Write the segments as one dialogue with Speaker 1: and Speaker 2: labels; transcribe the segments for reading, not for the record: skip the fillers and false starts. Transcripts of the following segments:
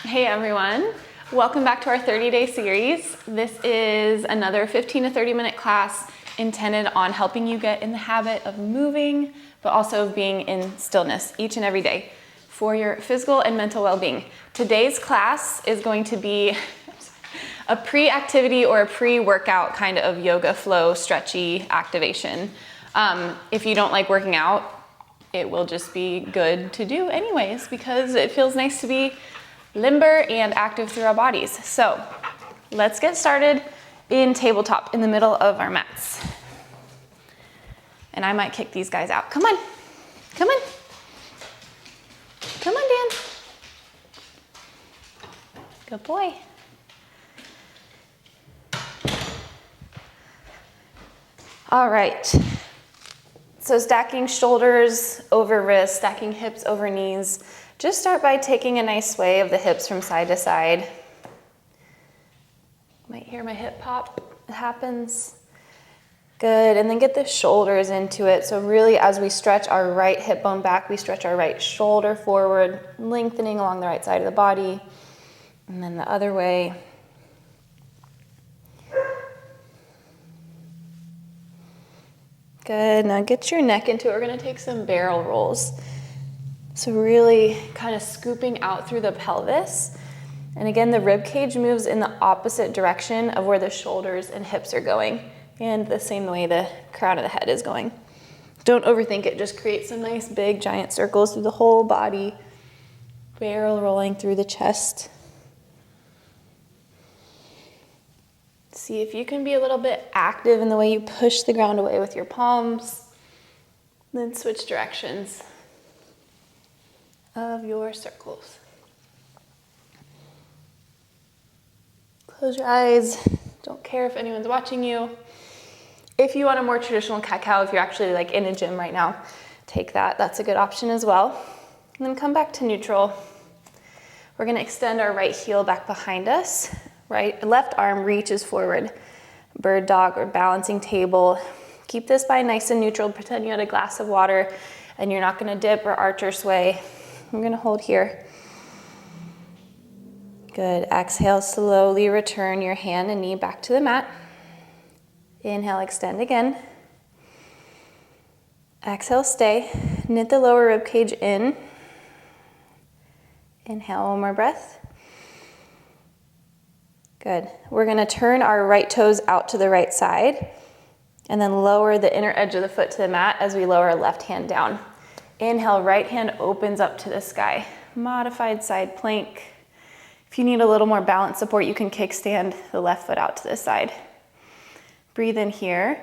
Speaker 1: Hey everyone, welcome back to our 30-day series. This is another 15 to 30 minute class intended on helping you get in the habit of moving, but also being in stillness each and every day for your physical and mental well-being. Today's class is going to be a pre-activity or a pre-workout kind of yoga flow stretchy activation. If you don't like working out, it will just be good to do anyways because it feels nice to be limber and active through our bodies. So let's get started in tabletop in the middle of our mats. And I might kick these guys out. Come on, come on. Come on, Dan. Good boy. All right. So stacking shoulders over wrists, stacking hips over knees. Just start by taking a nice sway of the hips from side to side. Might hear my hip pop. It happens. Good, and then get the shoulders into it. So really, as we stretch our right hip bone back, we stretch our right shoulder forward, lengthening along the right side of the body. And then the other way. Good, now get your neck into it. We're gonna take some barrel rolls. So really kind of scooping out through the pelvis. And again, the rib cage moves in the opposite direction of where the shoulders and hips are going, and the same way the crown of the head is going. Don't overthink it, just create some nice big giant circles through the whole body, barrel rolling through the chest. See if you can be a little bit active in the way you push the ground away with your palms, then switch directions of your circles. Close your eyes. Don't care if anyone's watching you. If you want a more traditional cat-cow, if you're actually like in a gym right now, take that. That's a good option as well. And then come back to neutral. We're gonna extend our right heel back behind us. Left arm reaches forward. Bird dog or balancing table. Keep this spine nice and neutral. Pretend you had a glass of water and you're not gonna dip or arch or sway. I'm gonna hold here. Good, exhale, slowly return your hand and knee back to the mat. Inhale, extend again. Exhale, stay. Knit the lower rib cage in. Inhale, one more breath. Good. We're gonna turn our right toes out to the right side and then lower the inner edge of the foot to the mat as we lower our left hand down. Inhale, right hand opens up to the sky. Modified side plank. If you need a little more balance support, you can kickstand the left foot out to the side. Breathe in here.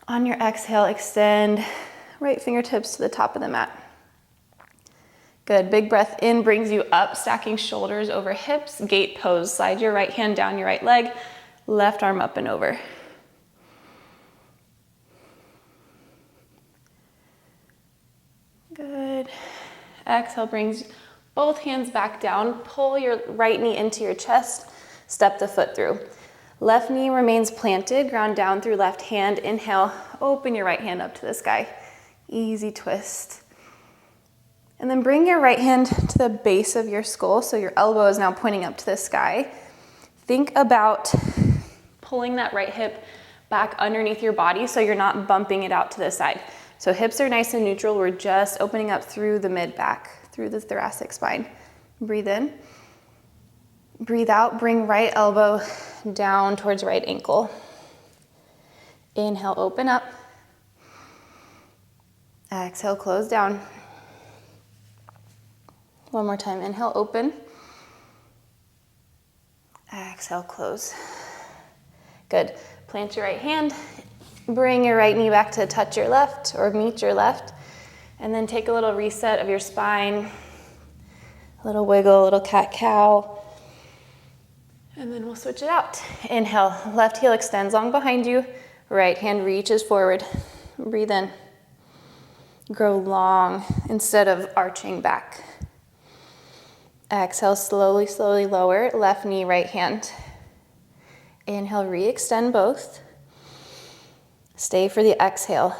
Speaker 1: On your exhale, extend right fingertips to the top of the mat. Good, big breath in brings you up, stacking shoulders over hips, gate pose. Slide your right hand down your right leg, left arm up and over. Good. Exhale brings both hands back down. Pull your right knee into your chest. Step the foot through. Left knee remains planted. Ground down through left hand. Inhale. Open your right hand up to the sky. Easy twist. And then bring your right hand to the base of your skull. So your elbow is now pointing up to the sky. Think about pulling that right hip back underneath your body so you're not bumping it out to the side. So hips are nice and neutral. We're just opening up through the mid-back, through the thoracic spine. Breathe in. Breathe out. Bring right elbow down towards right ankle. Inhale, open up. Exhale, close down. One more time. Inhale, open. Exhale, close. Good. Plant your right hand. Bring your right knee back to touch your left or meet your left. And then take a little reset of your spine. A little wiggle, a little cat-cow. And then we'll switch it out. Inhale, left heel extends long behind you. Right hand reaches forward. Breathe in. Grow long instead of arching back. Exhale, slowly, slowly lower. Left knee, right hand. Inhale, re-extend both. Stay for the exhale.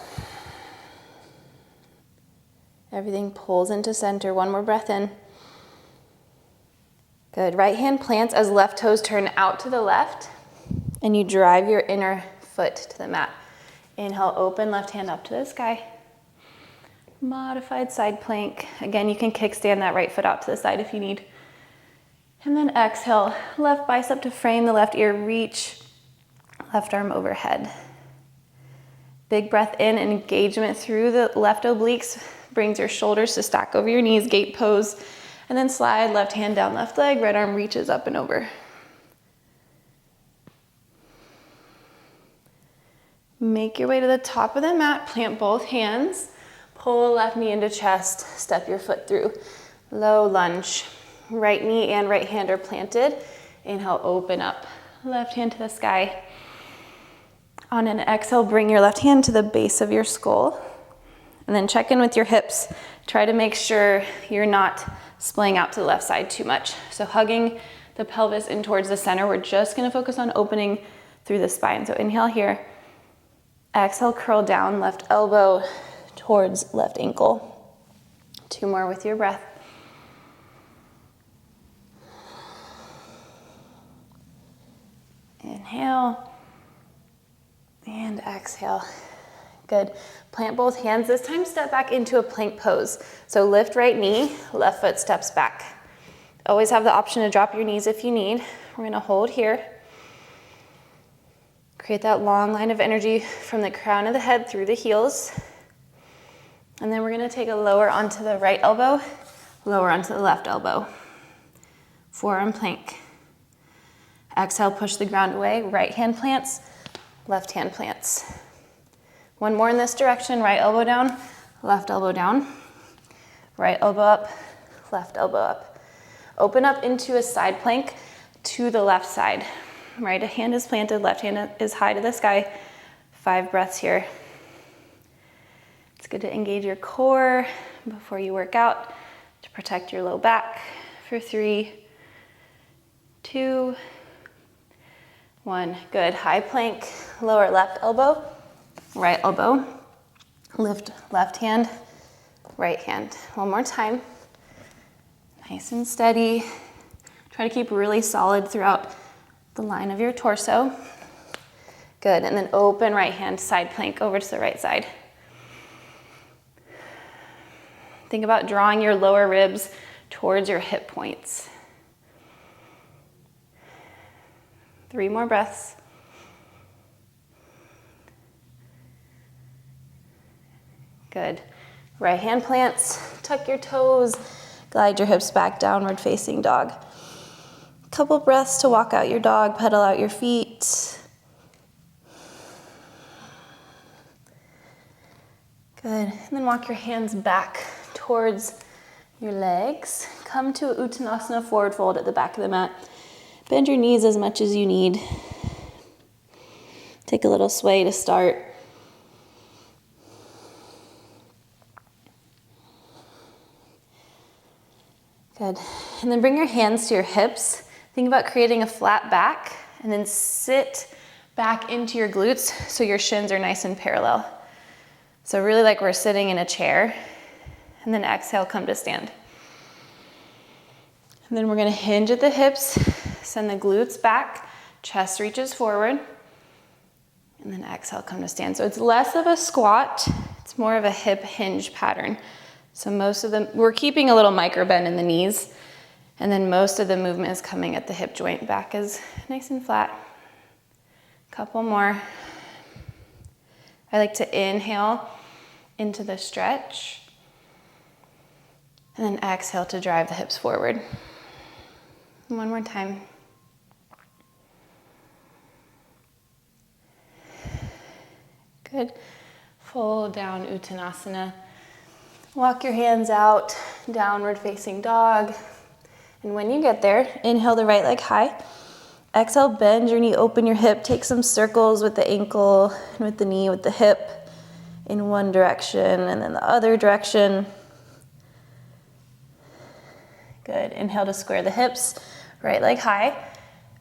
Speaker 1: Everything pulls into center. One more breath in. Good, right hand plants as left toes turn out to the left, and you drive your inner foot to the mat. Inhale, open left hand up to the sky. Modified side plank. Again, you can kickstand that right foot out to the side if you need. And then exhale, left bicep to frame the left ear, reach left arm overhead. Big breath in, engagement through the left obliques, brings your shoulders to stack over your knees, gate pose, and then slide left hand down left leg, right arm reaches up and over. Make your way to the top of the mat, plant both hands, pull left knee into chest, step your foot through. Low lunge, right knee and right hand are planted. Inhale, open up, left hand to the sky. On an exhale, bring your left hand to the base of your skull, and then check in with your hips. Try to make sure you're not splaying out to the left side too much. So hugging the pelvis in towards the center. We're just gonna focus on opening through the spine. So inhale here. Exhale, curl down, left elbow towards left ankle. 2 more with your breath. Inhale and exhale. Good. Plant both hands. This time step back into a plank pose. So lift right knee, left foot steps back. Always have the option to drop your knees if you need. We're gonna hold here. Create that long line of energy from the crown of the head through the heels. And then we're gonna take a lower onto the right elbow, lower onto the left elbow. Forearm plank. Exhale, push the ground away. Right hand plants, left hand plants. 1 more in this direction, right elbow down, left elbow down. Right elbow up, left elbow up. Open up into a side plank to the left side. Right hand is planted, left hand is high to the sky. 5 breaths here. It's good to engage your core before you work out to protect your low back for 3, 2, 1. Good. High plank, lower left elbow, right elbow. Lift left hand, right hand. 1 more time. Nice and steady. Try to keep really solid throughout the line of your torso. Good, and then open right hand, side plank over to the right side. Think about drawing your lower ribs towards your hip points. 3 more breaths. Good. Right hand plants, tuck your toes, glide your hips back, downward facing dog. Couple breaths to walk out your dog, pedal out your feet. Good, and then walk your hands back towards your legs. Come to Uttanasana, forward fold at the back of the mat. Bend your knees as much as you need. Take a little sway to start. Good, and then bring your hands to your hips. Think about creating a flat back and then sit back into your glutes so your shins are nice and parallel. So really like we're sitting in a chair, and then exhale, come to stand. And then we're gonna hinge at the hips, send the glutes back, chest reaches forward, and then exhale, come to stand. So it's less of a squat, it's more of a hip hinge pattern. So most of them, we're keeping a little micro bend in the knees, and then most of the movement is coming at the hip joint. Back is nice and flat. Couple more. I like to inhale into the stretch, and then exhale to drive the hips forward. 1 more time. Good. Fold down Uttanasana. Walk your hands out, downward facing dog. And when you get there, inhale the right leg high. Exhale, bend your knee, open your hip. Take some circles with the ankle and with the knee, with the hip in one direction and then the other direction. Good. Inhale to square the hips, right leg high.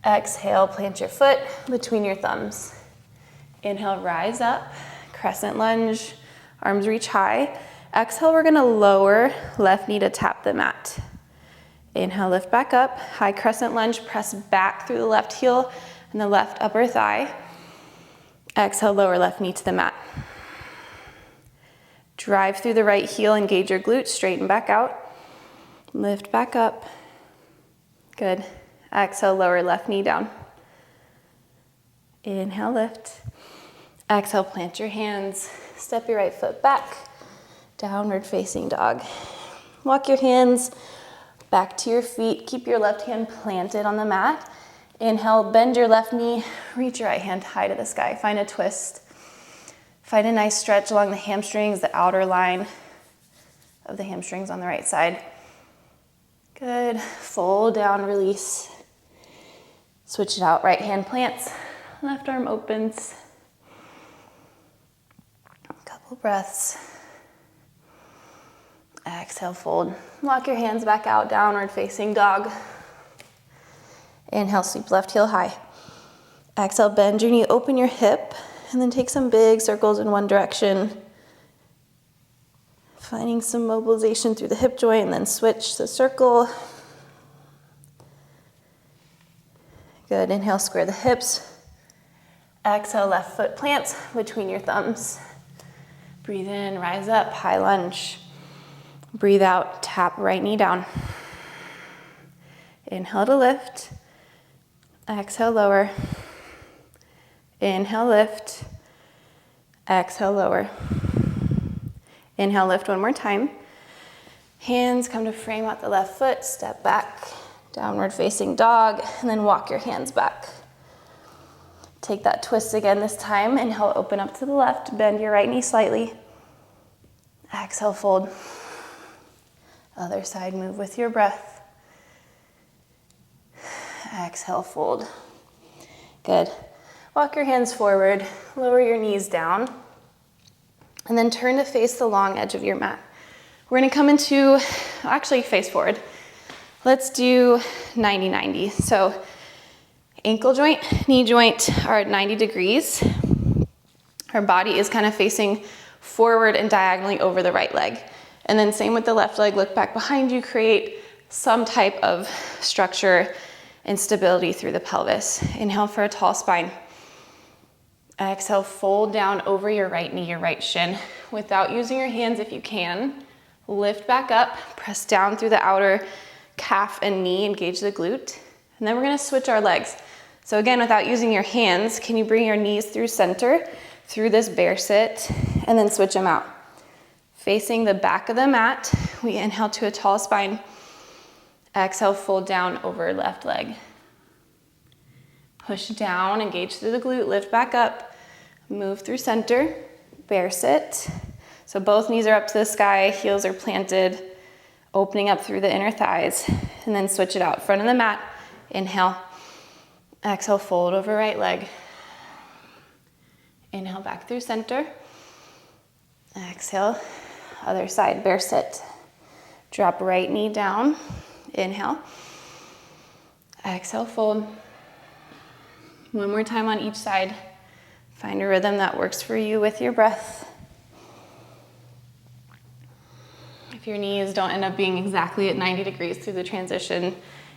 Speaker 1: Exhale, plant your foot between your thumbs. Inhale, rise up, crescent lunge, arms reach high. Exhale, we're gonna lower left knee to tap the mat. Inhale, lift back up. High crescent lunge, press back through the left heel and the left upper thigh. Exhale, lower left knee to the mat. Drive through the right heel, engage your glutes, straighten back out. Lift back up. Good. Exhale, lower left knee down. Inhale, lift. Exhale, plant your hands. Step your right foot back. Downward facing dog. Walk your hands back to your feet. Keep your left hand planted on the mat. Inhale, bend your left knee. Reach your right hand high to the sky. Find a twist. Find a nice stretch along the hamstrings, the outer line of the hamstrings on the right side. Good. Fold down, release. Switch it out. Right hand plants. Left arm opens. A couple breaths. Exhale, fold. Walk your hands back out, downward facing dog. Inhale, sweep left heel high. Exhale, bend your knee, open your hip, and then take some big circles in one direction. Finding some mobilization through the hip joint, and then switch the circle. Good, inhale, square the hips. Exhale, left foot plants between your thumbs. Breathe in, rise up, high lunge. Breathe out, tap right knee down. Inhale to lift. Exhale, lower. Inhale, lift. Exhale, lower. Inhale, lift one more time. Hands come to frame out the left foot, step back, downward facing dog, and then walk your hands back. Take that twist again this time. Inhale, open up to the left, bend your right knee slightly. Exhale, fold. Other side, move with your breath. Exhale, fold. Good. Walk your hands forward, lower your knees down, and then turn to face the long edge of your mat. We're gonna come into, actually face forward. Let's do 90-90. So ankle joint, knee joint are at 90 degrees. Our body is kind of facing forward and diagonally over the right leg. And then same with the left leg, look back behind you, create some type of structure and stability through the pelvis. Inhale for a tall spine. Exhale, fold down over your right knee, your right shin. Without using your hands if you can, lift back up, press down through the outer calf and knee, engage the glute. And then we're gonna switch our legs. So again, without using your hands, can you bring your knees through center, through this bear sit, and then switch them out. Facing the back of the mat, we inhale to a tall spine. Exhale, fold down over left leg. Push down, engage through the glute, lift back up, move through center, bear sit. So both knees are up to the sky, heels are planted, opening up through the inner thighs, and then switch it out. Front of the mat, inhale. Exhale, fold over right leg. Inhale back through center. Exhale, other side, bear sit. Drop right knee down. Inhale. Exhale, fold. One more time on each side. Find a rhythm that works for you with your breath. If your knees don't end up being exactly at 90 degrees through the transition,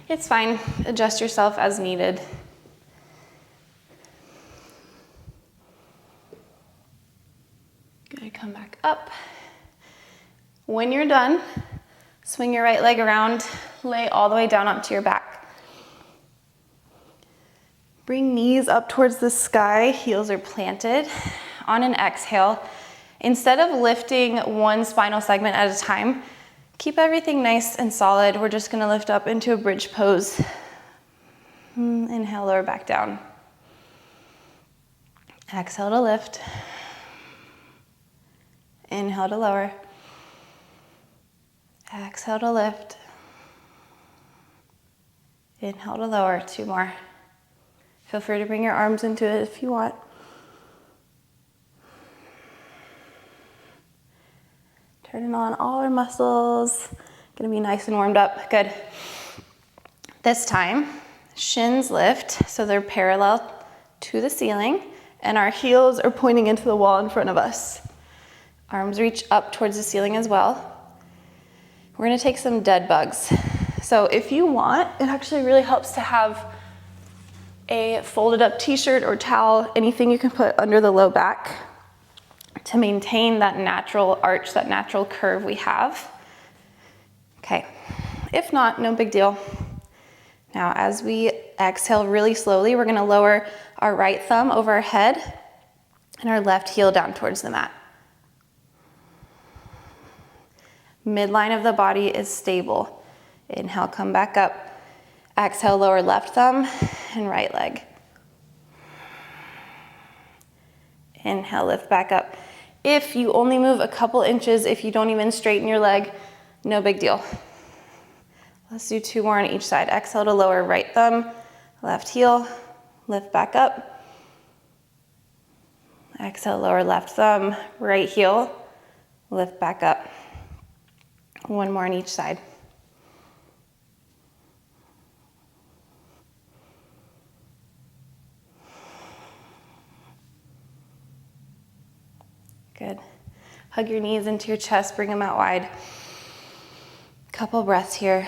Speaker 1: it's fine. Adjust yourself as needed. Good, come back up. When you're done, swing your right leg around, lay all the way down onto your back. Bring knees up towards the sky, heels are planted. On an exhale, instead of lifting one spinal segment at a time, keep everything nice and solid. We're just gonna lift up into a bridge pose. Inhale, lower back down. Exhale to lift. Inhale to lower. Exhale to lift. Inhale to lower, 2 more. Feel free to bring your arms into it if you want. Turning on all our muscles. Gonna be nice and warmed up, good. This time, shins lift, so they're parallel to the ceiling, and our heels are pointing into the wall in front of us. Arms reach up towards the ceiling as well. We're gonna take some dead bugs. So if you want, it actually really helps to have a folded up t-shirt or towel, anything you can put under the low back to maintain that natural arch, that natural curve we have. Okay, if not, no big deal. Now, as we exhale really slowly, we're gonna lower our right thumb over our head and our left heel down towards the mat. Midline of the body is stable. Inhale, come back up. Exhale, lower left thumb and right leg. Inhale, lift back up. If you only move a couple inches, if you don't even straighten your leg, no big deal. Let's do 2 more on each side. Exhale to lower right thumb, left heel, lift back up. Exhale, lower left thumb, right heel, lift back up. 1 more on each side. Good. Hug your knees into your chest, bring them out wide. Couple breaths here.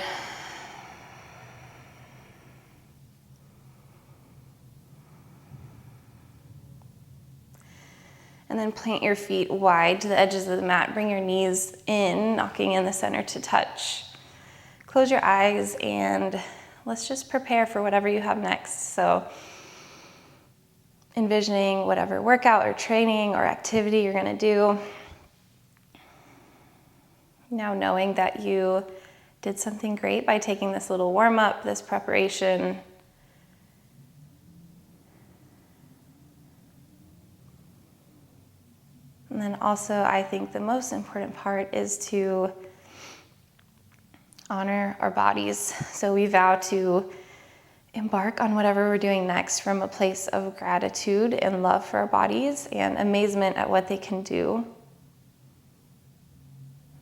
Speaker 1: And then plant your feet wide to the edges of the mat. Bring your knees in, knocking in the center to touch. Close your eyes and let's just prepare for whatever you have next. So envisioning whatever workout or training or activity you're gonna do. Now knowing that you did something great by taking this little warm up, this preparation. And then also, I think the most important part is to honor our bodies. So we vow to embark on whatever we're doing next from a place of gratitude and love for our bodies and amazement at what they can do,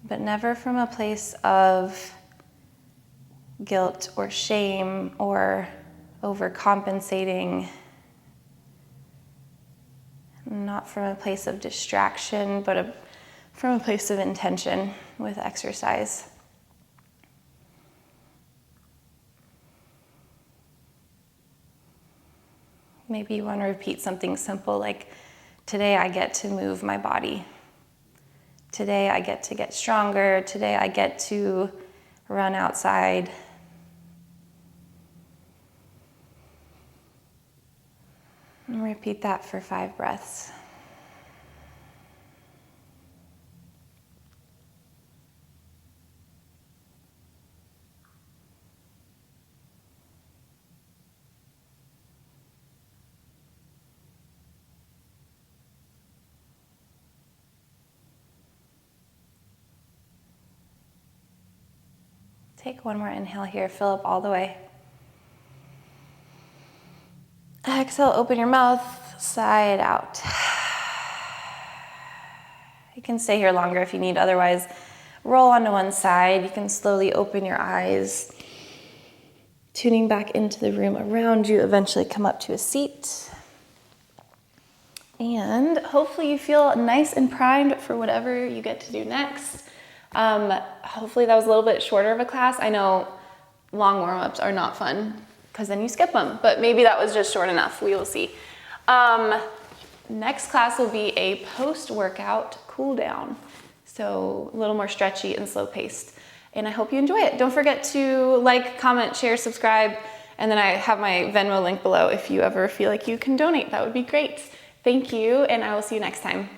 Speaker 1: but never from a place of guilt or shame or overcompensating. Not from a place of distraction, but from a place of intention with exercise. Maybe you want to repeat something simple like, today I get to move my body. Today I get to get stronger. Today I get to run outside. And repeat that for 5 breaths. Take 1 more inhale here, fill up all the way. Exhale, open your mouth, side out. You can stay here longer if you need, otherwise roll onto one side. You can slowly open your eyes, tuning back into the room around you, eventually come up to a seat. And hopefully you feel nice and primed for whatever you get to do next. Hopefully that was a little bit shorter of a class. I know long warm-ups are not fun because then you skip them, but maybe that was just short enough. We will see. Next class will be a post-workout cool down. So a little more stretchy and slow paced. And I hope you enjoy it. Don't forget to like, comment, share, subscribe. And then I have my Venmo link below if you ever feel like you can donate. That would be great. Thank you, and I will see you next time.